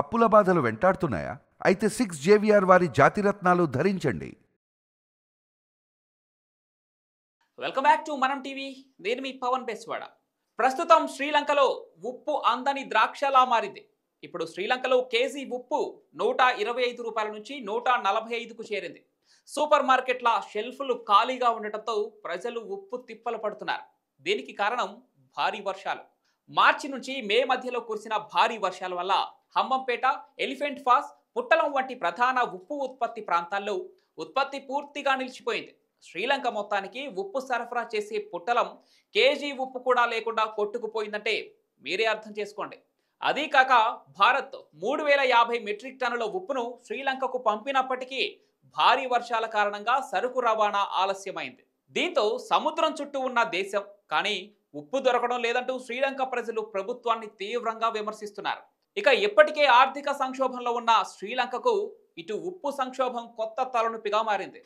అప్పుల బాధలు వెంటాడుతున్నాయా? అయితే 6 జేవిఆర్ వారి జాతిరత్నాలు ధరించండి. వెల్కమ్ బ్యాక్ టు మనం టీవీ. నేను మీ పవన్ బెస్వాడ. ప్రస్తుతం శ్రీలంకలో ఉప్పు అందని ద్రాక్షలా మారింది. ఇప్పుడు శ్రీలంకలో కేజీ ఉప్పు 125 రూపాయల నుంచి 145కు చేరింది. సూపర్ మార్కెట్ల షెల్ఫ్లు ఖాళీగా ఉండటంతో ప్రజలు ఉప్పు తిప్పలు పడుతున్నారు. దీనికి కారణం భారీ వర్షాలు. మార్చి నుంచి మే మధ్యలో కురిసిన భారీ వర్షాల వల్ల హమ్మంపేట, ఎలిఫెంట్ ఫాల్స్, పుట్టలం వంటి ప్రధాన ఉప్పు ఉత్పత్తి ప్రాంతాల్లో ఉత్పత్తి పూర్తిగా నిలిచిపోయింది. శ్రీలంక మొత్తానికి ఉప్పు సరఫరా చేసే పుట్టలం కేజీ ఉప్పు కూడా లేకుండా కొట్టుకుపోయిందంటే మీరే అర్థం చేసుకోండి. అదీ కాక భారత్ 3050 మెట్రిక్ టన్నుల ఉప్పును శ్రీలంకకు పంపినప్పటికీ భారీ వర్షాల కారణంగా సరుకు రవాణా ఆలస్యమైంది. దీంతో సముద్రం చుట్టూ ఉన్న దేశం కానీ ఉప్పు దొరకడం లేదంటూ శ్రీలంక ప్రజలు ప్రభుత్వాన్ని తీవ్రంగా విమర్శిస్తున్నారు. ఇక ఇప్పటికే ఆర్థిక సంక్షోభంలో ఉన్న శ్రీలంకకు ఇటు ఉప్పు సంక్షోభం కొత్త తలనొప్పిగా మారింది.